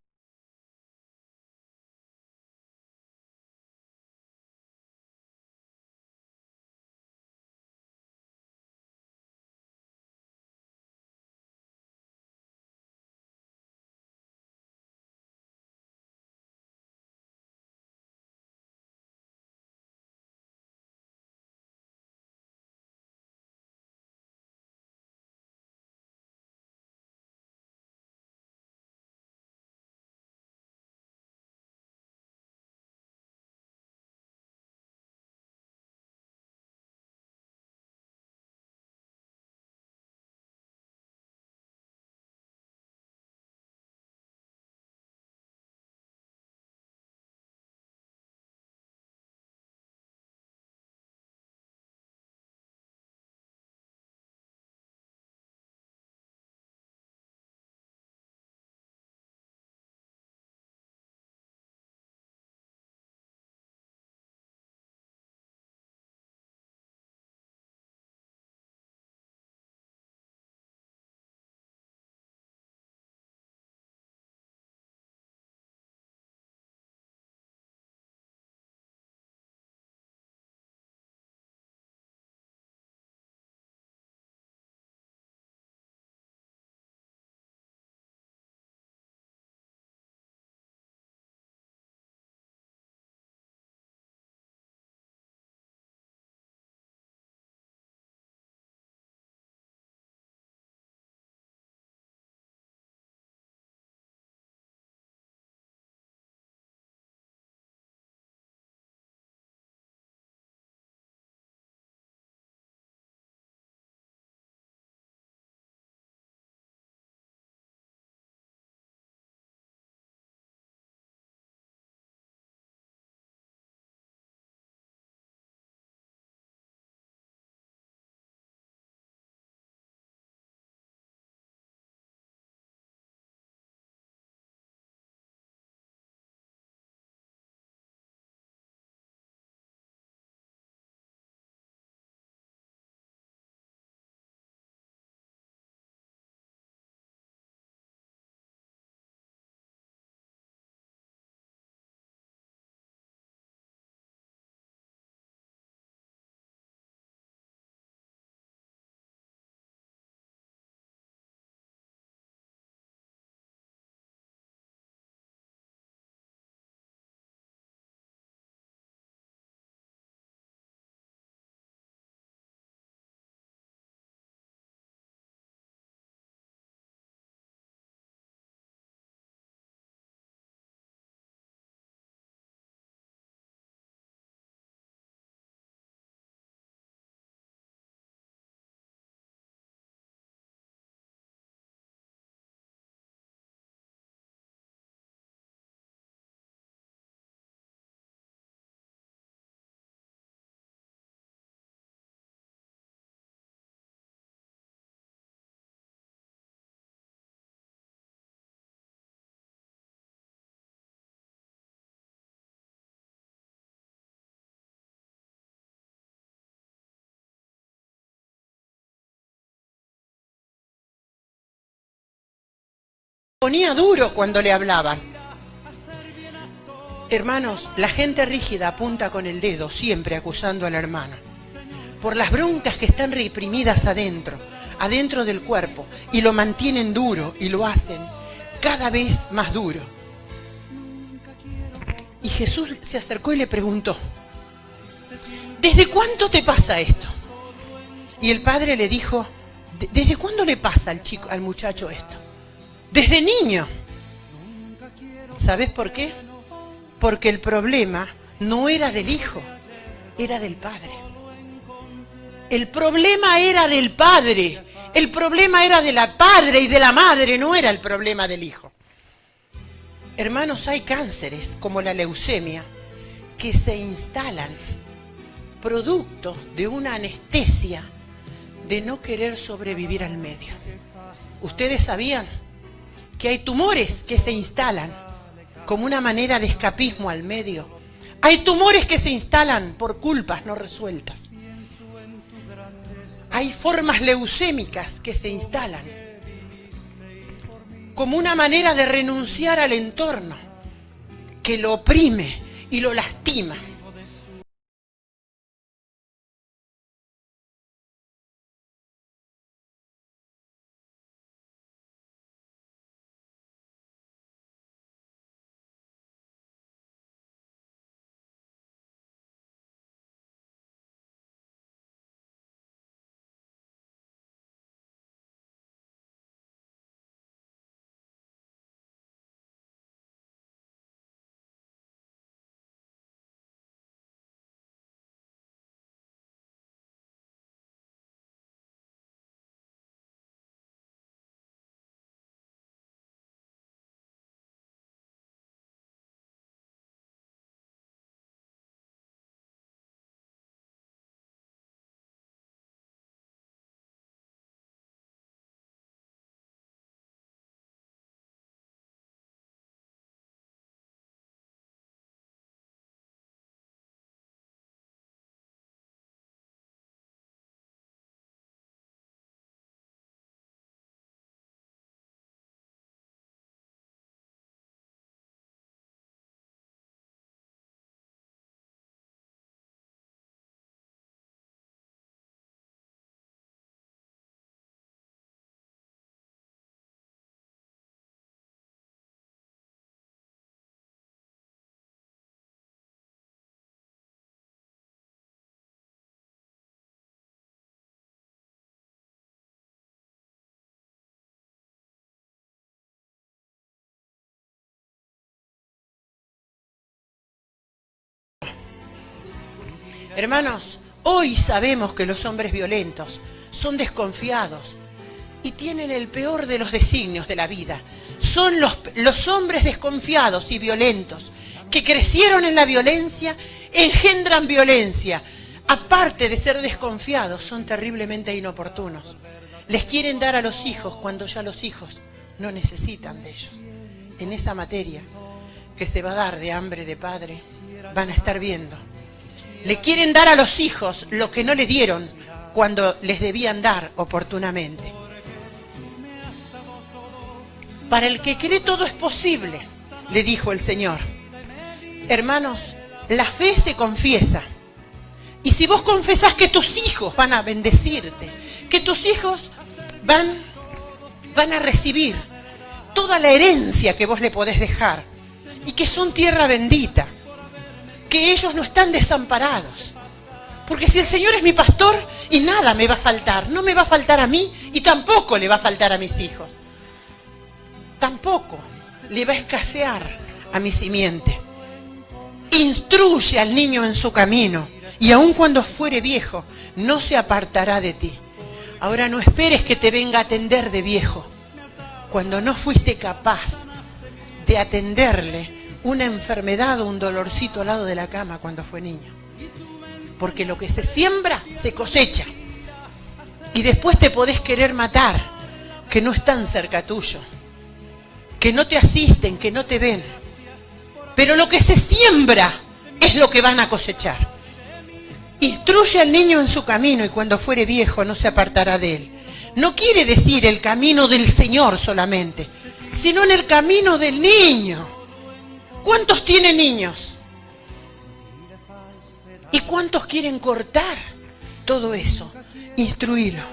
ponía duro cuando le hablaban. Hermanos, la gente rígida apunta con el dedo, siempre acusando al hermano, por las broncas que están reprimidas adentro del cuerpo, y lo mantienen duro y lo hacen cada vez más duro. Y Jesús se acercó y le preguntó, ¿desde cuánto te pasa esto? Y el padre le dijo, ¿desde cuándo le pasa al muchacho esto? Desde niño. ¿Sabes por qué? Porque el problema no era del hijo, era del padre. El problema era del padre. El problema era de la padre y de la madre, no era el problema del hijo. Hermanos, hay cánceres como la leucemia que se instalan producto de una anestesia de no querer sobrevivir al medio. ¿Ustedes sabían que hay tumores que se instalan como una manera de escapismo al medio? Hay tumores que se instalan por culpas no resueltas. Hay formas leucémicas que se instalan como una manera de renunciar al entorno que lo oprime y lo lastima. Hermanos, hoy sabemos que los hombres violentos son desconfiados y tienen el peor de los designios de la vida. Son los hombres desconfiados y violentos que crecieron en la violencia, engendran violencia. Aparte de ser desconfiados, son terriblemente inoportunos. Les quieren dar a los hijos cuando ya los hijos no necesitan de ellos. En esa materia que se va a dar de hambre de padre, van a estar viendo. Le quieren dar a los hijos lo que no le dieron cuando les debían dar oportunamente. Para el que cree todo es posible, le dijo el Señor. Hermanos, la fe se confiesa. Y si vos confesás que tus hijos van a bendecirte, que tus hijos van a recibir toda la herencia que vos le podés dejar, y que son tierra bendita, que ellos no están desamparados. Porque si el Señor es mi pastor y nada me va a faltar, no me va a faltar a mí y tampoco le va a faltar a mis hijos. Tampoco le va a escasear a mi simiente. Instruye al niño en su camino y aun cuando fuere viejo, no se apartará de ti. Ahora no esperes que te venga a atender de viejo, cuando no fuiste capaz de atenderle una enfermedad o un dolorcito al lado de la cama cuando fue niño. Porque lo que se siembra, se cosecha. Y después te podés querer matar, que no están cerca tuyo, que no te asisten, que no te ven. Pero lo que se siembra es lo que van a cosechar. Instruye al niño en su camino y cuando fuere viejo no se apartará de él. No quiere decir el camino del Señor solamente. sino en el camino del niño. ¿Cuántos tienen niños? ¿Y cuántos quieren cortar todo eso? Instruirlo.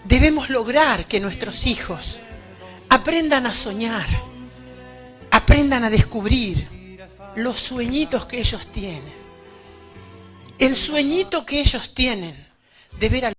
Debemos lograr que nuestros hijos aprendan a soñar, aprendan a descubrir los sueñitos que ellos tienen. El sueñito que ellos tienen de ver al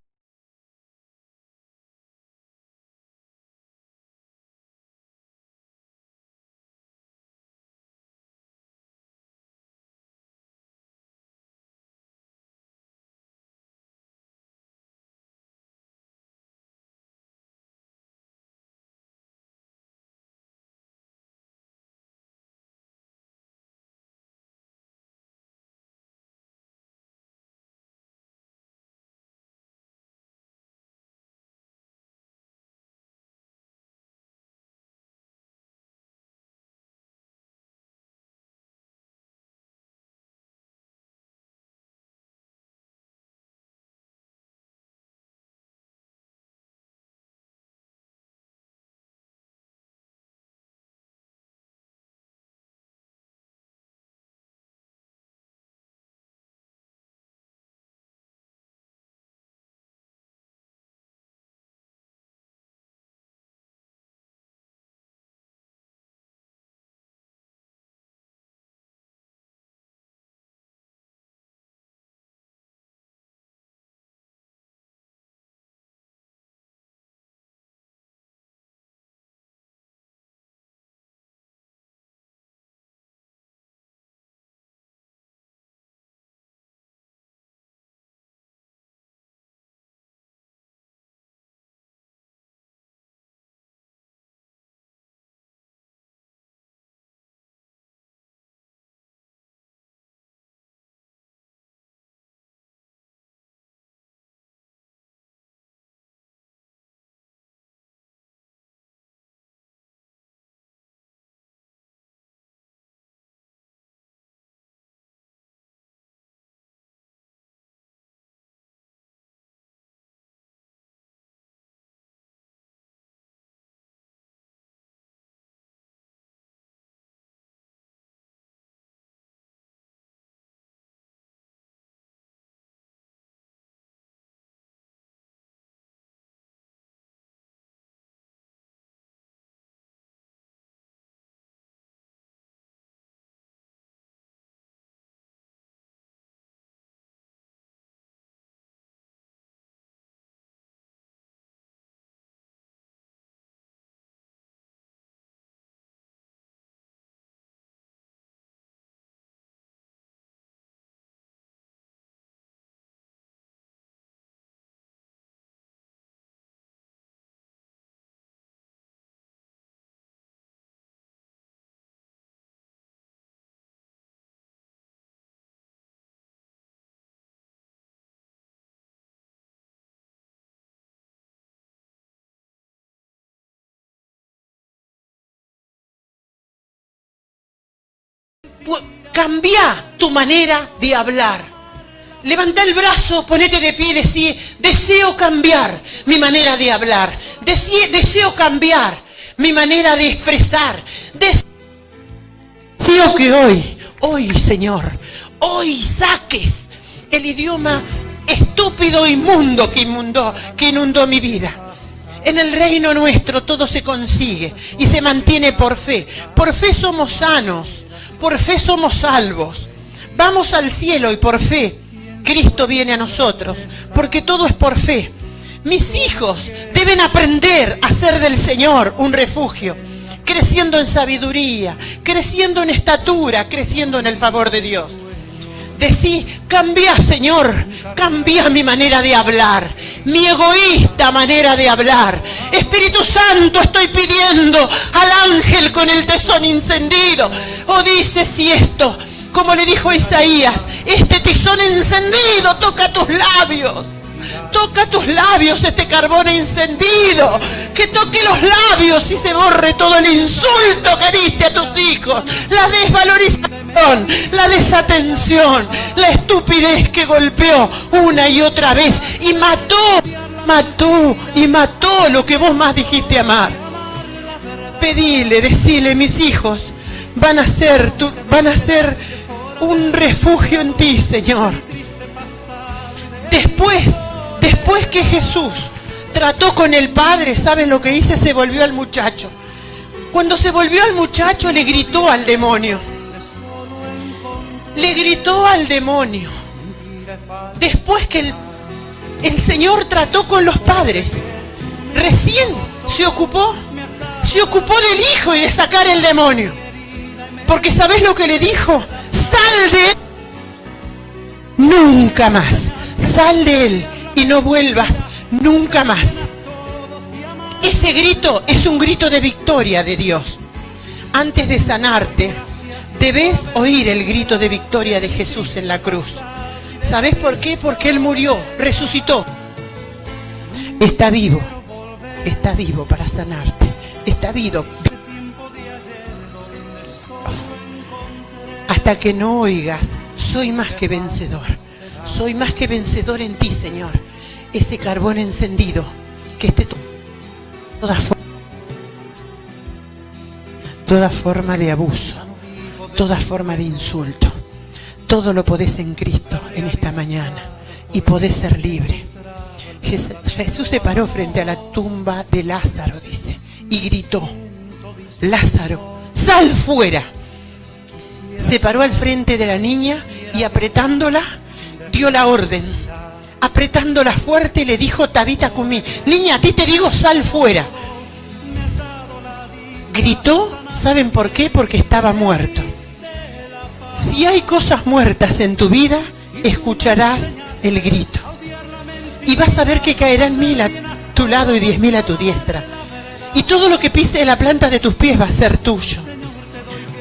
cambia tu manera de hablar. Levanta el brazo, ponete de pie y decí: deseo cambiar mi manera de hablar. Deseo cambiar mi manera de expresar. Deseo que hoy, Señor, hoy saques el idioma estúpido, inmundo que inundó mi vida. En el reino nuestro todo se consigue y se mantiene por fe. Por fe somos sanos, por fe somos salvos. Vamos al cielo y por fe Cristo viene a nosotros, porque todo es por fe. Mis hijos deben aprender a hacer del Señor un refugio, creciendo en sabiduría, creciendo en estatura, creciendo en el favor de Dios. Decí: cambia, Señor, cambia mi manera de hablar, mi egoísta manera de hablar. Espíritu Santo, estoy pidiendo al ángel con el tizón encendido. O dice si esto, como le dijo Isaías, este tizón encendido toca tus labios. Toca tus labios este carbón encendido, que toque los labios y se borre todo el insulto que diste a tus hijos, la desvalorización, la desatención, la estupidez que golpeó una y otra vez y mató lo que vos más dijiste amar. Pedile, decile, mis hijos van a ser un refugio en ti, Señor. Después que Jesús trató con el Padre, ¿saben lo que hice? Se volvió al muchacho. Cuando se volvió al muchacho, le gritó al demonio. Le gritó al demonio. Después que el Señor trató con los padres, recién se ocupó del Hijo y de sacar el demonio. Porque ¿sabés lo que le dijo? Sal de él. Nunca más. Sal de él y no vuelvas nunca más. Ese grito es un grito de victoria de Dios. Antes de sanarte, debes oír el grito de victoria de Jesús en la cruz. ¿Sabés por qué? Porque Él murió, resucitó. Está vivo para sanarte. Está vivo. Hasta que no oigas, soy más que vencedor. Soy más que vencedor en ti, Señor. Ese carbón encendido, que esté toda forma de abuso, toda forma de insulto. Todo lo podés en Cristo en esta mañana y podés ser libre. Jesús se paró frente a la tumba de Lázaro, dice, y gritó: Lázaro, sal fuera. Se paró al frente de la niña y apretándola, dio la orden. Apretándola fuerte le dijo: Tabita cumí, niña, a ti te digo, sal fuera. Gritó, ¿saben por qué? Porque estaba muerto. Si hay cosas muertas en tu vida, escucharás el grito. Y vas a ver que caerán 1000 a tu lado y 10.000 a tu diestra. Y todo lo que pise la planta de tus pies va a ser tuyo.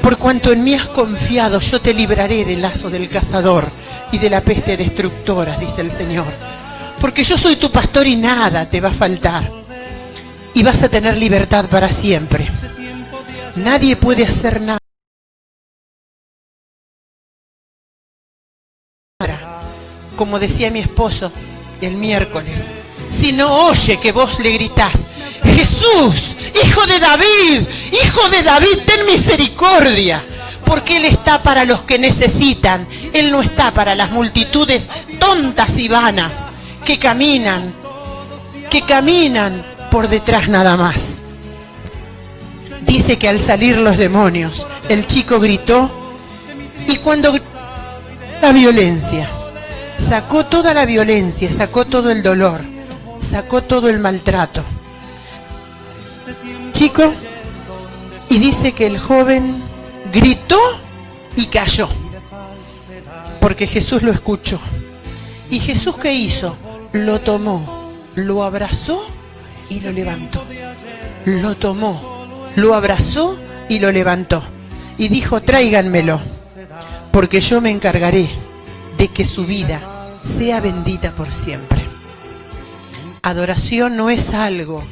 Por cuanto en mí has confiado, yo te libraré del lazo del cazador y de la peste destructora, dice el Señor. Porque yo soy tu pastor y nada te va a faltar. Y vas a tener libertad para siempre. Nadie puede hacer nada. Como decía mi esposo el miércoles, si no oye que vos le gritás: Jesús, hijo de David, ten misericordia. Porque Él está para los que necesitan. Él no está para las multitudes tontas y vanas que caminan por detrás nada más. Dice que al salir los demonios, el chico gritó, y cuando gritó, la violencia, sacó toda la violencia, sacó todo el dolor, sacó todo el maltrato. Chico, y dice que el joven gritó y cayó, porque Jesús lo escuchó. ¿Y Jesús qué hizo? Lo tomó, lo abrazó y lo levantó. Lo tomó, lo abrazó y lo levantó. Y dijo: tráiganmelo, porque yo me encargaré de que su vida sea bendita por siempre. Adoración no es algo